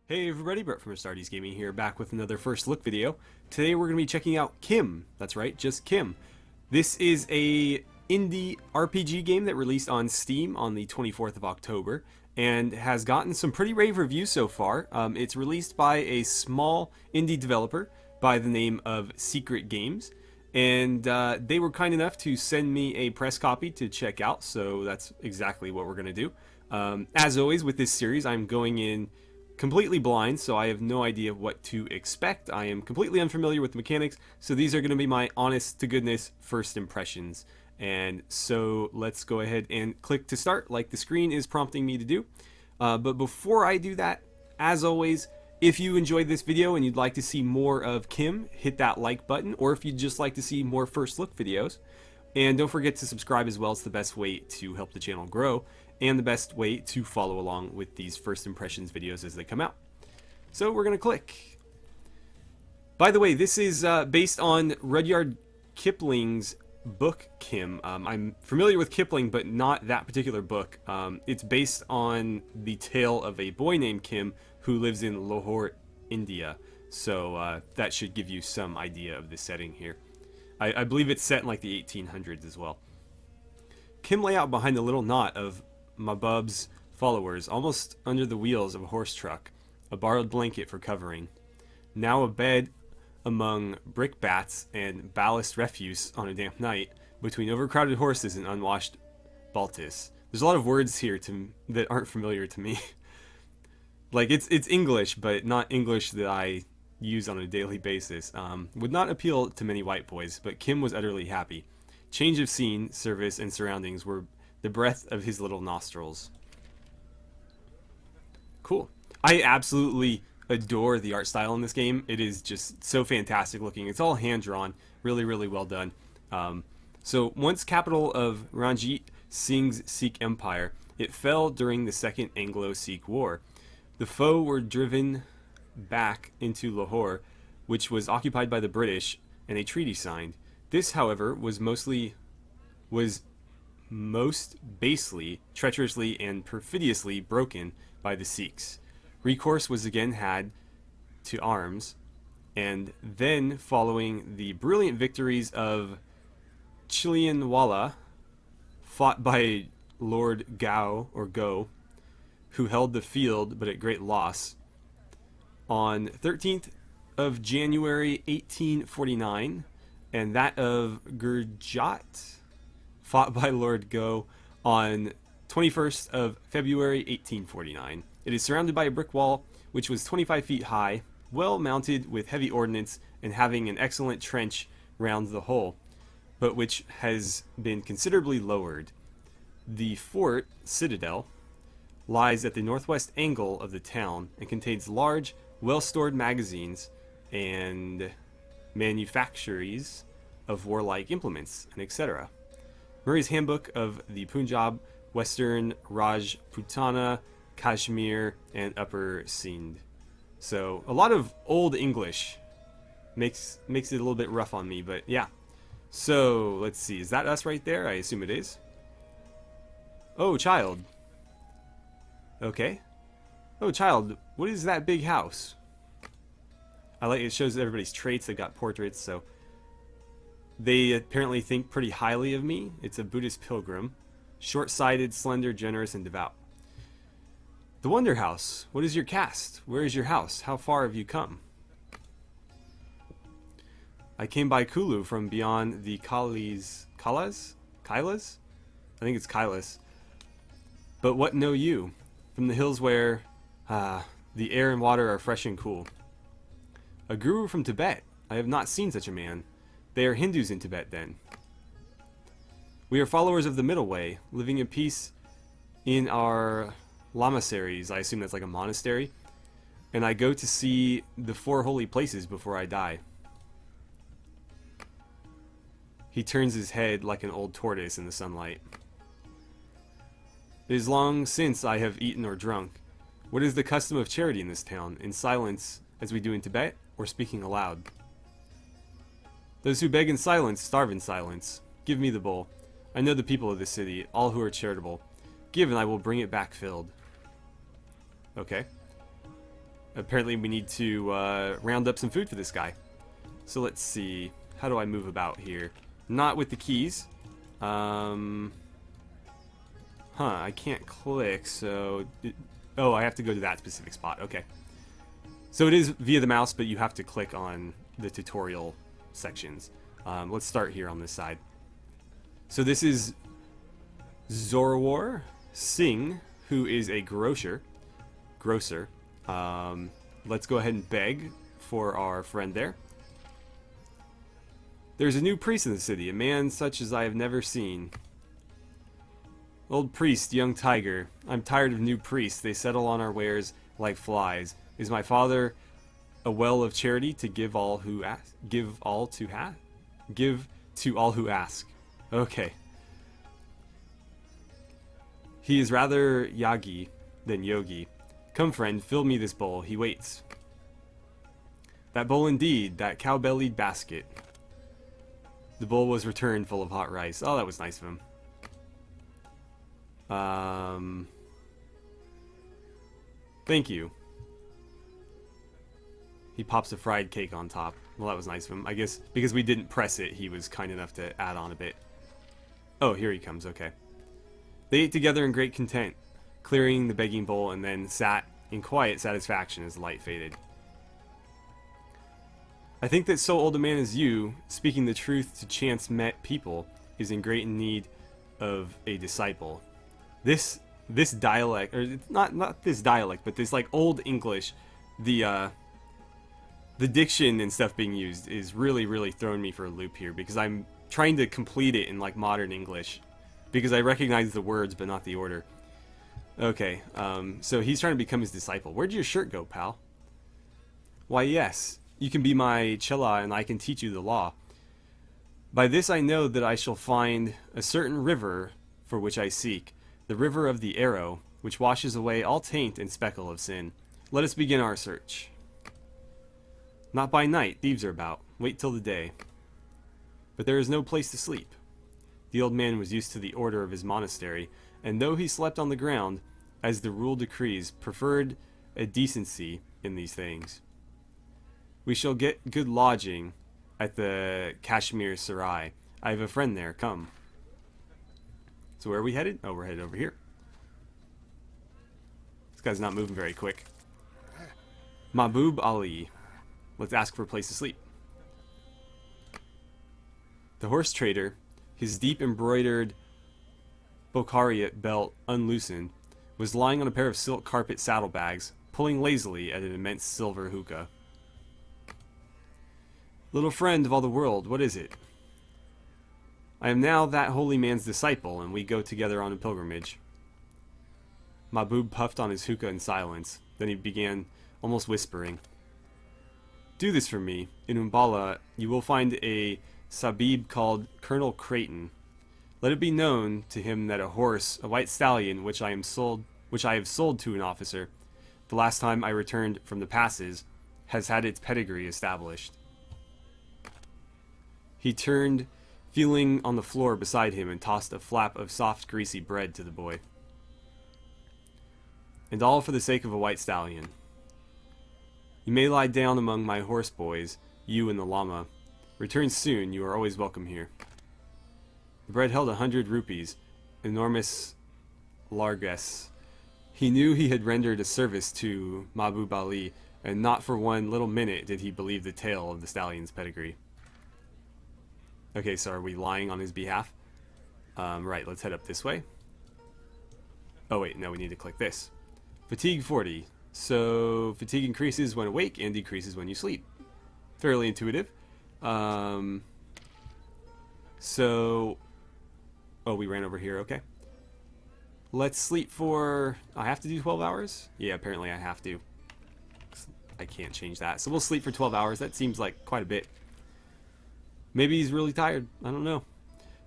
Hey everybody, Brett from AstartesGaming here, back with another first look video. Today we're going to be checking out Kim. That's right, just Kim. This is a indie RPG game that released on Steam on the 24th of October and has gotten some pretty rave reviews so far. It's released by a small indie developer by the name of Secret Games, and they were kind enough to send me a press copy to check out, so that's exactly what we're going to do. As always with this series, I'm going in completely blind, so I have no idea what to expect. I am completely unfamiliar with the mechanics, so these are going to be my honest to goodness first impressions. And so let's go ahead and click to start like the screen is prompting me to do. But before I do that, as always, if you enjoyed this video and you'd like to see more of Kim, hit that like button, or if you'd just like to see more first look videos. And don't forget to subscribe as well. It's the best way to help the channel grow and the best way to follow along with these first impressions videos as they come out. So we're going to click. By the way, this is based on Rudyard Kipling's book, Kim. I'm familiar with Kipling, but not that particular book. It's based on the tale of a boy named Kim who lives in Lahore, India. So that should give you some idea of the setting here. I believe it's set in like the 1800s as well. Kim lay out behind the little knot of Mahbub's followers, almost under the wheels of a horse truck, a borrowed blanket for covering. Now abed among brickbats and ballast refuse on a damp night, between overcrowded horses and unwashed Baltis. There's a lot of words here that aren't familiar to me. Like, it's English, but not English that I use on a daily basis. Would not appeal to many white boys, but Kim was utterly happy. Change of scene, service, and surroundings were the breath of his little nostrils. Cool. I absolutely adore the art style in this game. It is just so fantastic looking. It's all hand-drawn. Really, really well done. So once capital of Ranjit Singh's Sikh Empire, it fell during the Second Anglo-Sikh War. The foe were driven back into Lahore, which was occupied by the British, and a treaty signed. This, however, was most basely, treacherously, and perfidiously broken by the Sikhs. Recourse was again had to arms, and then, following the brilliant victories of Chilianwala, fought by Lord Gow, who held the field but at great loss, on 13th of January 1849, and that of Gurjat, fought by Lord Gow on 21st of February 1849. It is surrounded by a brick wall which was 25 feet high, well mounted with heavy ordnance and having an excellent trench round the whole, but which has been considerably lowered. The fort, citadel, lies at the northwest angle of the town and contains large, well-stored magazines and manufactories of warlike implements, and etc. Murray's Handbook of the Punjab, Western Rajputana, Kashmir, and Upper Sindh. So a lot of old English makes it a little bit rough on me, but yeah. So let's see, is that us right there? I assume it is. Oh, child. Okay. Oh, child, what is that big house? I like it. Shows everybody's traits. They've got portraits, so they apparently think pretty highly of me. It's a Buddhist pilgrim, short-sighted, slender, generous, and devout. The Wonder House. What is your caste? Where is your house? How far have you come? I came by Kulu from beyond the Kailas? I think it's Kailas. But what know you? From the hills where the air and water are fresh and cool. A guru from Tibet. I have not seen such a man. They are Hindus in Tibet, then. We are followers of the Middle Way, living in peace in our lamaseries. I assume that's like a monastery. And I go to see the four holy places before I die. He turns his head like an old tortoise in the sunlight. It is long since I have eaten or drunk. What is the custom of charity in this town? In silence, as we do in Tibet, or speaking aloud? Those who beg in silence starve in silence. Give me the bowl. I know the people of this city, all who are charitable. Give, and I will bring it back filled. Okay. apparently we need to round up some food for this guy. So let's see. How do I move about here? Not with the keys. I can't click, so... oh, I have to go to that specific spot. Okay. So it is via the mouse, but you have to click on the tutorial sections. Let's start here on this side. So this is Zorawar Singh, who is a grocer. Let's go ahead and beg for our friend there. There's a new priest in the city, a man such as I have never seen. Old priest, young tiger. I'm tired of new priests. They settle on our wares like flies. Is my father a well of charity to give all who ask? Give to all who ask. Okay. He is rather yagi than yogi. Come, friend, fill me this bowl. He waits. That bowl indeed, that cow-bellied basket. The bowl was returned full of hot rice. Oh, that was nice of him. Thank you. He pops a fried cake on top. Well, that was nice of him. I guess because we didn't press it, he was kind enough to add on a bit. Oh, here he comes. Okay. They ate together in great content, clearing the begging bowl, and then sat in quiet satisfaction as the light faded. I think that so old a man as you, speaking the truth to chance-met people, is in great need of a disciple. This dialect, or not this dialect, but this like old English, the diction and stuff being used is really throwing me for a loop here, because I'm trying to complete it in like modern English, because I recognize the words but not the order. Okay, so he's trying to become his disciple. Where'd your shirt go, pal? Why, yes, you can be my chela and I can teach you the law. By this I know that I shall find a certain river for which I seek, the river of the arrow, which washes away all taint and speckle of sin. Let us begin our search. Not by night, thieves are about. Wait till the day. But there is no place to sleep. The old man was used to the order of his monastery, and though he slept on the ground, as the rule decrees, preferred a decency in these things. We shall get good lodging at the Kashmir Sarai. I have a friend there. Come. So where are we headed? Oh, we're headed over here. This guy's not moving very quick. Mahbub Ali. Let's ask for a place to sleep. The horse trader, his deep embroidered Bokhariot belt unloosened, was lying on a pair of silk carpet saddlebags, pulling lazily at an immense silver hookah. Little friend of all the world, what is it? I am now that holy man's disciple, and we go together on a pilgrimage. Mahbub puffed on his hookah in silence. Then he began, almost whispering. Do this for me. In Umballa, you will find a Sabib called Colonel Creighton. Let it be known to him that a horse, a white stallion, which I have sold to an officer, the last time I returned from the passes, has had its pedigree established. He turned, feeling on the floor beside him, and tossed a flap of soft, greasy bread to the boy. And all for the sake of a white stallion. You may lie down among my horse boys, you and the llama. Return soon, you are always welcome here. The bread held 100 rupees, enormous largesse. He knew he had rendered a service to Mahbub Ali, and not for one little minute did he believe the tale of the stallion's pedigree. Okay, so are we lying on his behalf? Right, let's head up this way. Oh wait, no, we need to click this. Fatigue 40. So, fatigue increases when awake and decreases when you sleep. Fairly intuitive. So... oh, we ran over here, okay. Let's sleep for... I have to do 12 hours? Yeah, apparently I have to. I can't change that. So we'll sleep for 12 hours. That seems like quite a bit. Maybe he's really tired. I don't know.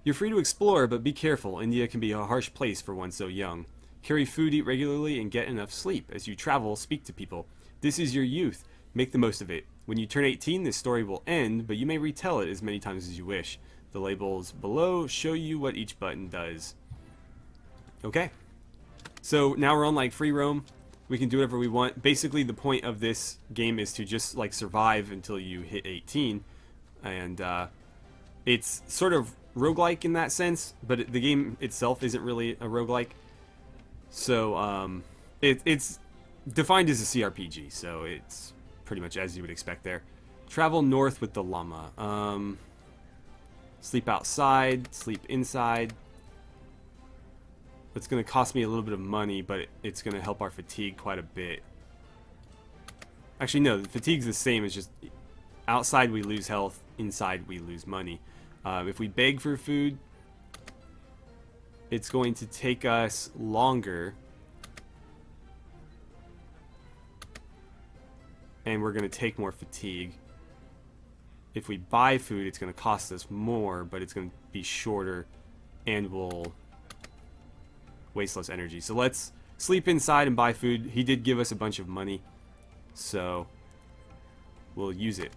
You're free to explore, but be careful. India can be a harsh place for one so young. Carry food, eat regularly, and get enough sleep. As you travel, speak to people. This is your youth. Make the most of it. When you turn 18, this story will end, but you may retell it as many times as you wish. The labels below show you what each button does. Okay. So now we're on like free roam. We can do whatever we want. Basically, the point of this game is to just like survive until you hit 18, and it's sort of roguelike in that sense, but the game itself isn't really a roguelike. So it's defined as a cRPG, so it's pretty much as you would expect there. Travel north with the llama. Sleep outside, sleep inside. It's going to cost me a little bit of money, but it's going to help our fatigue quite a bit. Actually, no, the fatigue's the same. It's just outside we lose health, inside we lose money. If we beg for food, it's going to take us longer. And we're going to take more fatigue. If we buy food, it's going to cost us more, but it's going to be shorter, and we'll waste less energy. So let's sleep inside and buy food. He did give us a bunch of money, so we'll use it.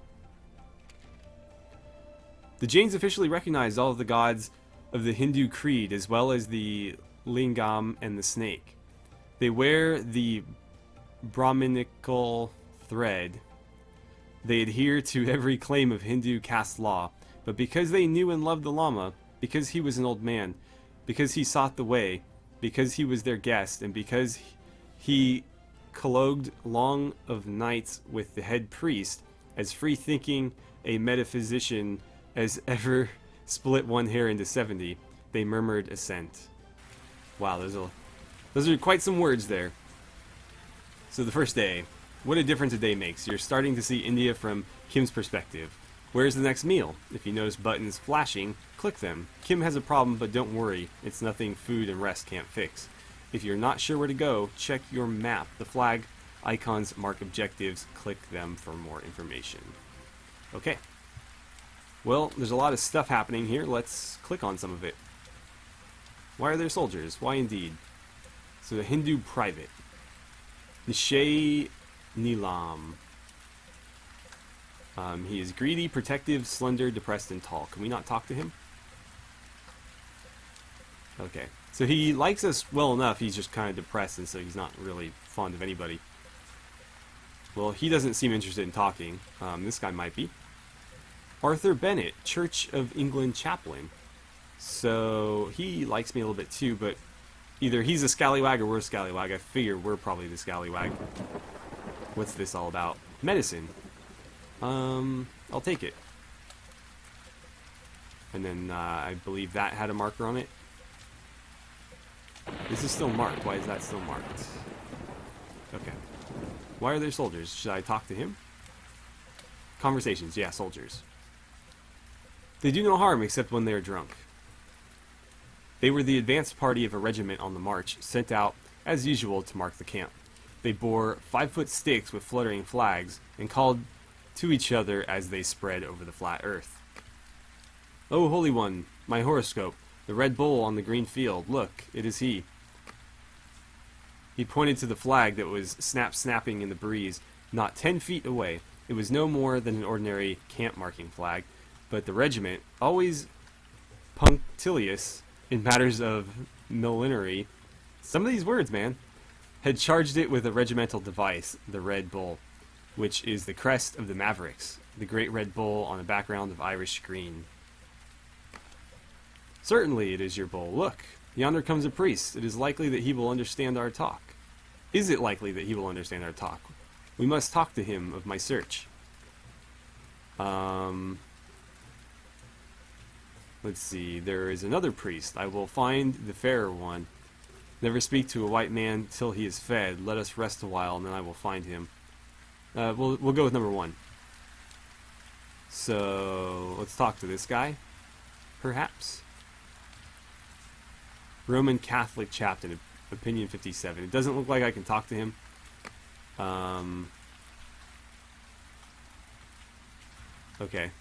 The Jains officially recognize all of the gods of the Hindu creed, as well as the lingam and the snake. They wear the Brahminical thread. They adhere to every claim of Hindu caste law, but because they knew and loved the Lama, because he was an old man, because he sought the way, because he was their guest, and because he collogued long of nights with the head priest, as free-thinking a metaphysician as ever split one hair into 70, they murmured assent. Wow, those are quite some words there. So the first day. What a difference a day makes. You're starting to see India from Kim's perspective. Where's the next meal? If you notice buttons flashing, click them. Kim has a problem, but don't worry. It's nothing food and rest can't fix. If you're not sure where to go, check your map. The flag icons mark objectives. Click them for more information. Okay. Well, there's a lot of stuff happening here. Let's click on some of it. Why are there soldiers? Why indeed? So the Hindu private. Nishay Nilam. He is greedy, protective, slender, depressed, and tall. Can we not talk to him? Okay. So he likes us well enough. He's just kind of depressed, and so he's not really fond of anybody. Well, he doesn't seem interested in talking. This guy might be. Arthur Bennett, Church of England chaplain. So he likes me a little bit too, but either he's a scallywag or we're a scallywag. I figure we're probably the scallywag. What's this all about? Medicine. I'll take it. And then I believe that had a marker on it. This is still marked. Why is that still marked? Okay. Why are there soldiers? Should I talk to him? Conversations. Yeah, soldiers. They do no harm except when they are drunk. They were the advanced party of a regiment on the march, sent out, as usual, to mark the camp. They bore 5-foot sticks with fluttering flags, and called to each other as they spread over the flat earth. "O Holy One, my horoscope, the red bull on the green field, look, it is he." He pointed to the flag that was snapping in the breeze, not 10 feet away. It was no more than an ordinary camp-marking flag, but the regiment, always punctilious in matters of millinery, some of these words, man, had charged it with a regimental device, the Red Bull, which is the crest of the Mavericks, the great red bull on a background of Irish green. "Certainly it is your bull. Look, yonder comes a priest. It is likely that he will understand our talk." Is it likely that he will understand our talk? We must talk to him of my search. Let's see. There is another priest. I will find the fairer one. Never speak to a white man till he is fed. Let us rest a while, and then I will find him. We'll go with number 1. So let's talk to this guy, perhaps. Roman Catholic chaplain, opinion 57. It doesn't look like I can talk to him. Okay.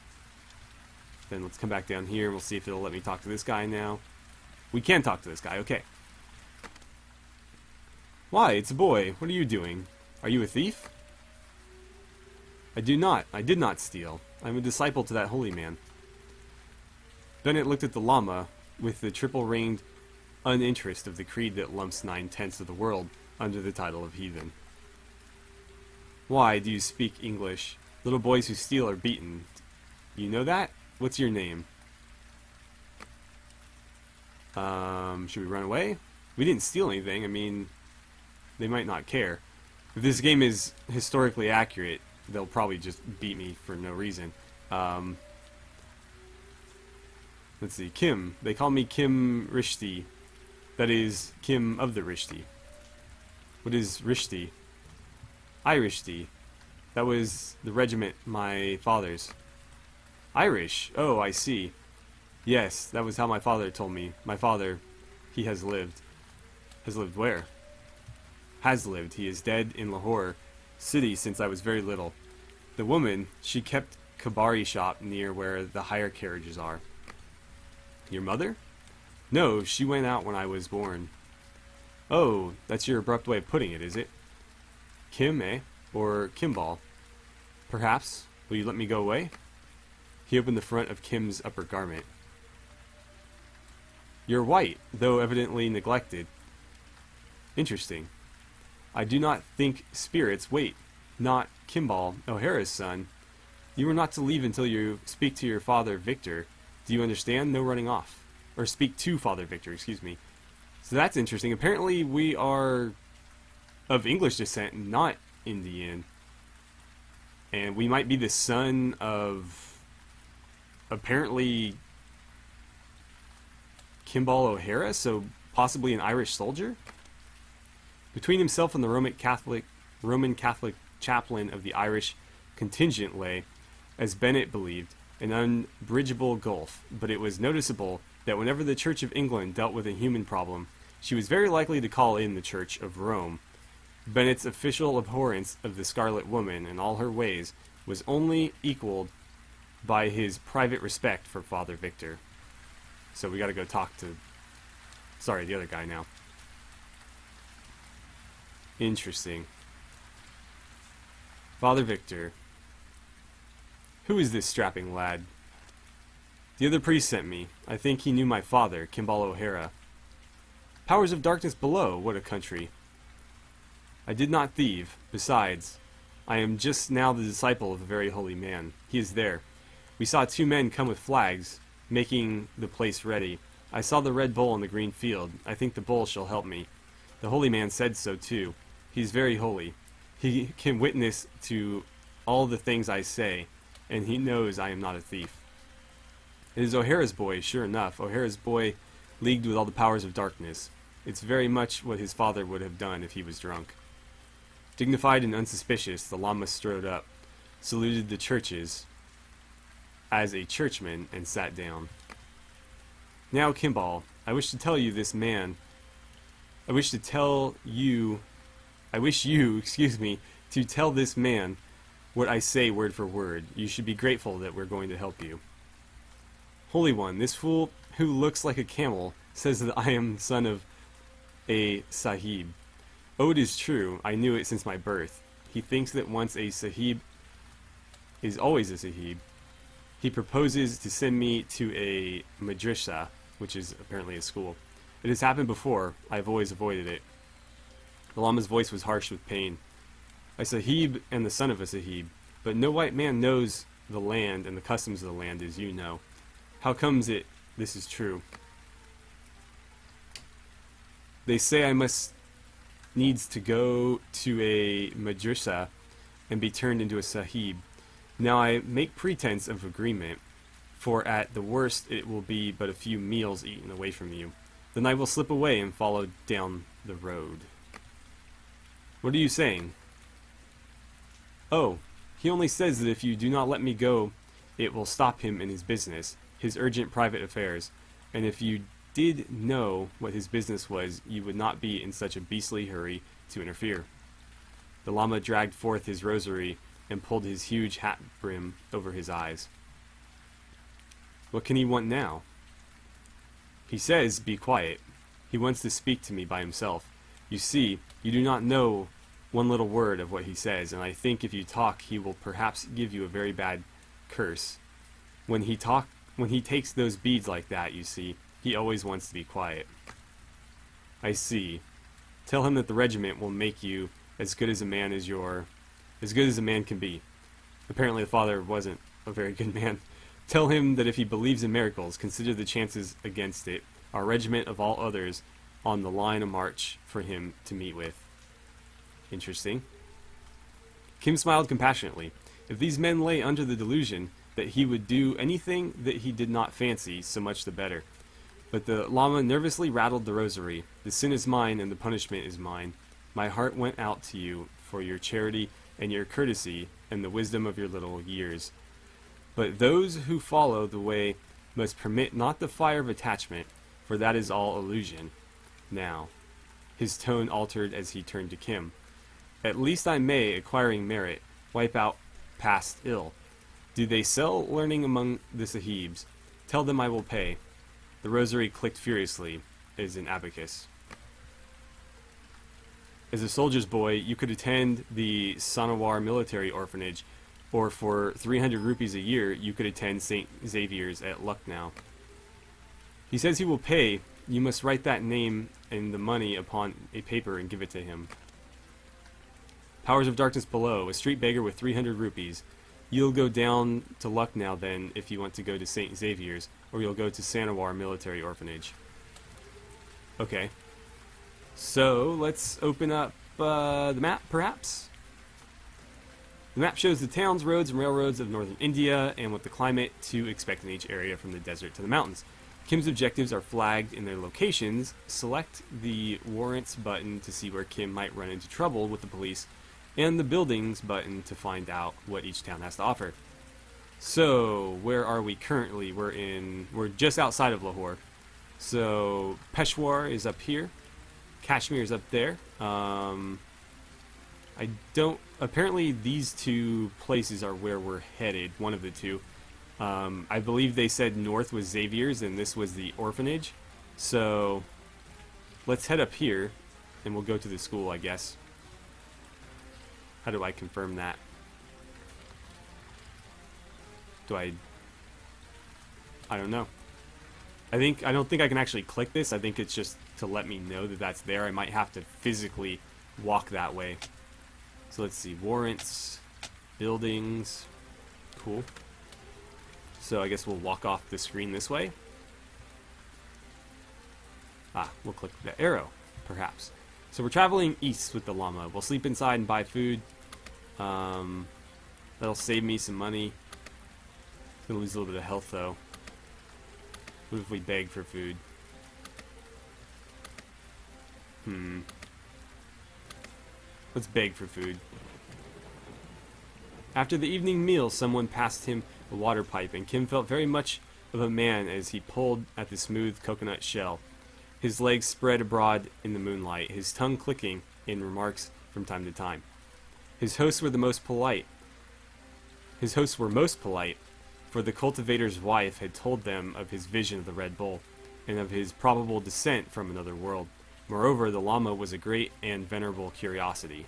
Then let's come back down here and we'll see if it'll let me talk to this guy now. We can talk to this guy, okay. "Why, it's a boy. What are you doing? Are you a thief?" I did not steal. I'm a disciple to that holy man." Bennett looked at the Lama with the triple-ringed uninterest of the creed that lumps 9/10 of the world under the title of heathen. Why do you speak English? Little boys who steal are beaten. You know that? What's your name? Should we run away? We didn't steal anything. I mean, they might not care. If this game is historically accurate, they'll probably just beat me for no reason. Let's see. Kim. They call me Kim Rishti. That is, Kim of the Rishti. What is Rishti? Irishti. That was the regiment my father's. Irish. Oh, I see. Yes, that was how my father told me. My father, he has lived. Has lived where? Has lived. He is dead in Lahore city since I was very little. The woman, she kept kabari shop near where the hire carriages are. Your mother? No, she went out when I was born. Oh, that's your abrupt way of putting it, is it? Kim, eh? Or Kimball? Perhaps. Will you let me go away? He opened the front of Kim's upper garment. You're white, though evidently neglected. Interesting. I do not think spirits wait. Not Kimball, O'Hara's son. You were not to leave until you speak to your father, Victor. Do you understand? No running off. Or speak to Father Victor, excuse me. So that's interesting. Apparently we are of English descent, not Indian. And we might be the son of, apparently, Kimball O'Hara, so possibly an Irish soldier? Between himself and the Roman Catholic chaplain of the Irish contingent lay, as Bennett believed, an unbridgeable gulf, but it was noticeable that whenever the Church of England dealt with a human problem, she was very likely to call in the Church of Rome. Bennett's official abhorrence of the Scarlet Woman and all her ways was only equaled by his private respect for Father Victor. So we gotta go talk to... Sorry, the other guy now. Interesting. Father Victor. Who is this strapping lad? The other priest sent me. I think he knew my father, Kimball O'Hara. Powers of darkness below, what a country. I did not thieve. Besides, I am just now the disciple of a very holy man. He is there. We saw two men come with flags, making the place ready. I saw the red bull in the green field. I think the bull shall help me. The holy man said so too. He is very holy. He can witness to all the things I say, and he knows I am not a thief. It is O'Hara's boy, sure enough. O'Hara's boy leagued with all the powers of darkness. It's very much what his father would have done if he was drunk. Dignified and unsuspicious, the Lama strode up, saluted the churches as a churchman, and sat down. Now, Kimball, I wish you, to tell this man what I say word for word. You should be grateful that we're going to help you. Holy One, this fool who looks like a camel says that I am son of a sahib. Oh, it is true. I knew it since my birth. He thinks that once a sahib is always a sahib. He proposes to send me to a madrasa, which is apparently a school. It has happened before. I have always avoided it. The Lama's voice was harsh with pain. A sahib and the son of a sahib, but no white man knows the land and the customs of the land as you know. How comes it this is true? They say I must needs to go to a madrasa and be turned into a sahib. Now I make pretense of agreement, for at the worst it will be but a few meals eaten away from you. Then I will slip away and follow down the road. What are you saying? Oh, he only says that if you do not let me go, it will stop him in his business, his urgent private affairs, and if you did know what his business was, you would not be in such a beastly hurry to interfere. The Lama dragged forth his rosary and pulled his huge hat brim over his eyes. What can he want now? He says, be quiet. He wants to speak to me by himself. You see, you do not know one little word of what he says, and I think if you talk, he will perhaps give you a very bad curse. When he takes those beads like that, you see, he always wants to be quiet. I see. Tell him that the regiment will make you as good as a man can be. Apparently the father wasn't a very good man. Tell him that if he believes in miracles, consider the chances against it. Our regiment of all others on the line of march for him to meet with. Interesting. Kim smiled compassionately. If these men lay under the delusion that he would do anything that he did not fancy, so much the better. But the Lama nervously rattled the rosary. The sin is mine and the punishment is mine. My heart went out to you for your charity and your courtesy and the wisdom of your little years. But those who follow the way must permit not the fire of attachment, for that is all illusion. Now, his tone altered as he turned to Kim. At least I may, acquiring merit, wipe out past ill. Do they sell learning among the sahibs? Tell them I will pay. The rosary clicked furiously, as an abacus. As a soldier's boy, you could attend the Sanawar military orphanage, or for 300 rupees a year, you could attend St. Xavier's at Lucknow. He says he will pay. You must write that name and the money upon a paper and give it to him. Powers of darkness below, a street beggar with 300 rupees. You'll go down to Lucknow then if you want to go to St. Xavier's, or you'll go to Sanawar military orphanage. Okay. So, let's open up the map, perhaps? The map shows the towns, roads, and railroads of northern India, and what the climate to expect in each area from the desert to the mountains. Kim's objectives are flagged in their locations. Select the Warrants button to see where Kim might run into trouble with the police, and the Buildings button to find out what each town has to offer. So, where are we currently? We're just outside of Lahore. So, Peshawar is up here. Kashmir is up there. Apparently these two places are where we're headed, one of the two. I believe they said north was Xavier's and this was the orphanage. So, let's head up here and we'll go to the school, I guess. How do I confirm that? I don't know. I don't think I can actually click this. I think it's just to let me know that that's there. I might have to physically walk that way. So let's see. Warrants. Buildings. Cool. So I guess we'll walk off the screen this way. We'll click the arrow, perhaps. So we're traveling east with the llama. We'll sleep inside and buy food. That'll save me some money. Gonna lose a little bit of health though. What if we beg for food? Let's beg for food. After the evening meal, someone passed him a water pipe, and Kim felt very much of a man as he pulled at the smooth coconut shell. His legs spread abroad in the moonlight, his tongue clicking in remarks from time to time. His hosts were most polite, for the cultivator's wife had told them of his vision of the Red Bull, and of his probable descent from another world. Moreover, the llama was a great and venerable curiosity.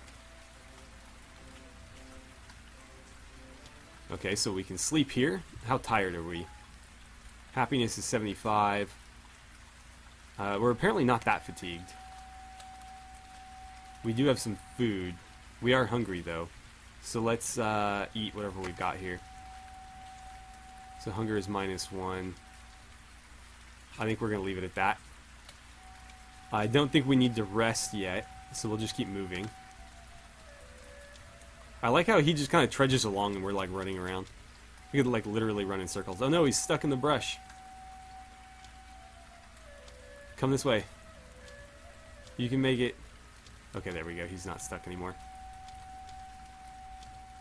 Okay, so we can sleep here. How tired are we? Happiness is 75. We're apparently not that fatigued. We do have some food. We are hungry, though. So let's eat whatever we've got here. So hunger is -1. I think we're going to leave it at that. I don't think we need to rest yet, so we'll just keep moving. I like how he just kind of trudges along and we're like running around. We could like literally run in circles. Oh no, he's stuck in the brush. Come this way. You can make it. Okay, there we go. He's not stuck anymore.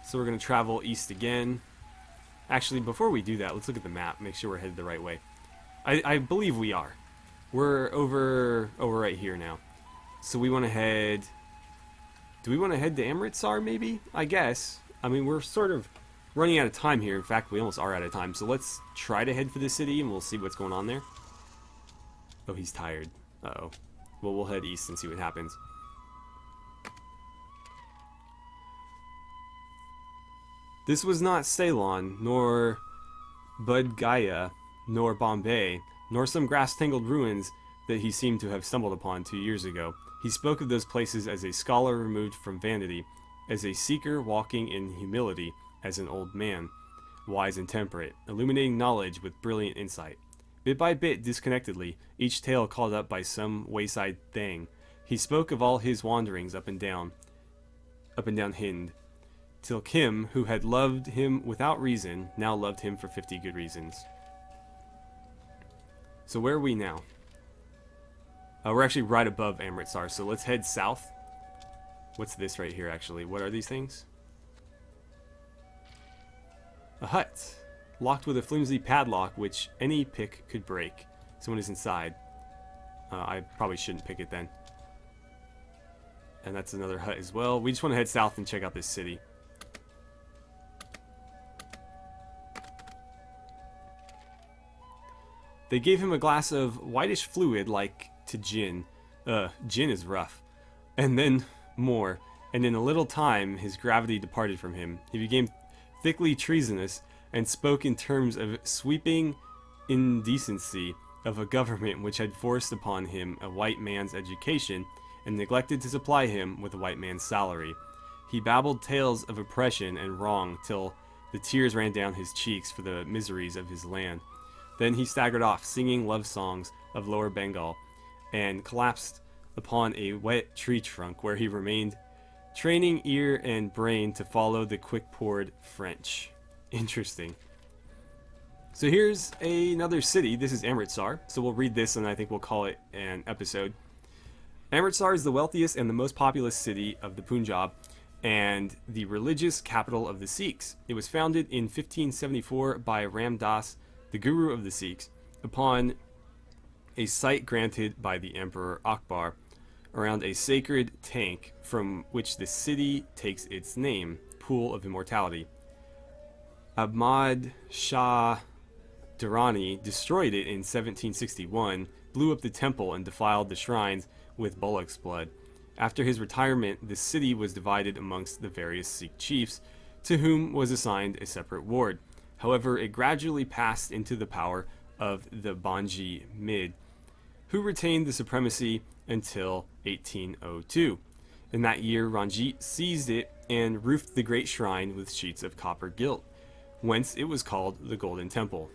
So we're going to travel east again. Actually, before we do that, let's look at the map. Make sure we're headed the right way. I believe we are. We're over right here now. So we want to head... Do we want to head to Amritsar, maybe? I guess. I mean, we're sort of running out of time here. In fact, we almost are out of time. So let's try to head for the city, and we'll see what's going on there. Oh, he's tired. Uh-oh. Well, we'll head east and see what happens. This was not Ceylon, nor Bodh Gaya, nor Bombay, nor some grass-tangled ruins that he seemed to have stumbled upon 2 years ago. He spoke of those places as a scholar removed from vanity, as a seeker walking in humility, as an old man, wise and temperate, illuminating knowledge with brilliant insight. Bit by bit, disconnectedly, each tale called up by some wayside thing, he spoke of all his wanderings up and down Hind, till Kim, who had loved him without reason, now loved him for 50 good reasons. So where are we now? We're actually right above Amritsar, so let's head south. What's this right here, actually? What are these things? A hut, locked with a flimsy padlock which any pick could break. Someone is inside. I probably shouldn't pick it then. And that's another hut as well. We just want to head south and check out this city. They gave him a glass of whitish fluid like to gin. Gin is rough. And then more. And in a little time, his gravity departed from him. He became thickly treasonous and spoke in terms of sweeping indecency of a government which had forced upon him a white man's education and neglected to supply him with a white man's salary. He babbled tales of oppression and wrong till the tears ran down his cheeks for the miseries of his land. Then he staggered off, singing love songs of Lower Bengal, and collapsed upon a wet tree trunk where he remained, training ear and brain to follow the quick-poured French. Interesting. So here's another city. This is Amritsar. So we'll read this and I think we'll call it an episode. Amritsar is the wealthiest and the most populous city of the Punjab and the religious capital of the Sikhs. It was founded in 1574 by Ram Das, the guru of the Sikhs, upon a site granted by the Emperor Akbar around a sacred tank from which the city takes its name, Pool of Immortality. Ahmad Shah Durrani destroyed it in 1761, blew up the temple and defiled the shrines with bullock's blood. After his retirement, the city was divided amongst the various Sikh chiefs, to whom was assigned a separate ward. However, it gradually passed into the power of the Banji Mid, who retained the supremacy until 1802. In that year, Ranjit seized it and roofed the great shrine with sheets of copper gilt, whence it was called the Golden Temple.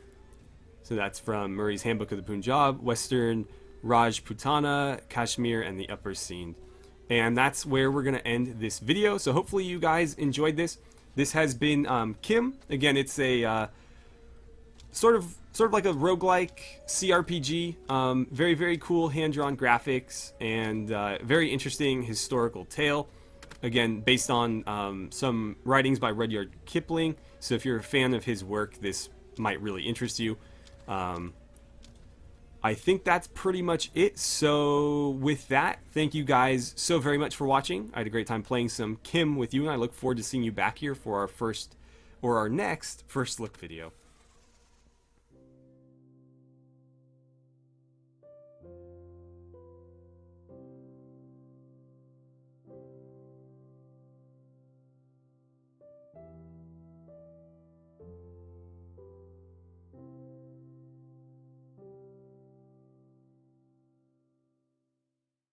So that's from Murray's Handbook of the Punjab, Western Rajputana, Kashmir, and the Upper Sindh. And that's where we're going to end this video. So hopefully you guys enjoyed this. This has been Kim. Again, it's a sort of like a roguelike cRPG. Very, very cool hand-drawn graphics and very interesting historical tale. Again, based on some writings by Rudyard Kipling. So if you're a fan of his work, this might really interest you. I think that's pretty much it. So with that, thank you guys so very much for watching. I had a great time playing some Kim with you, and I look forward to seeing you back here for our next first look video.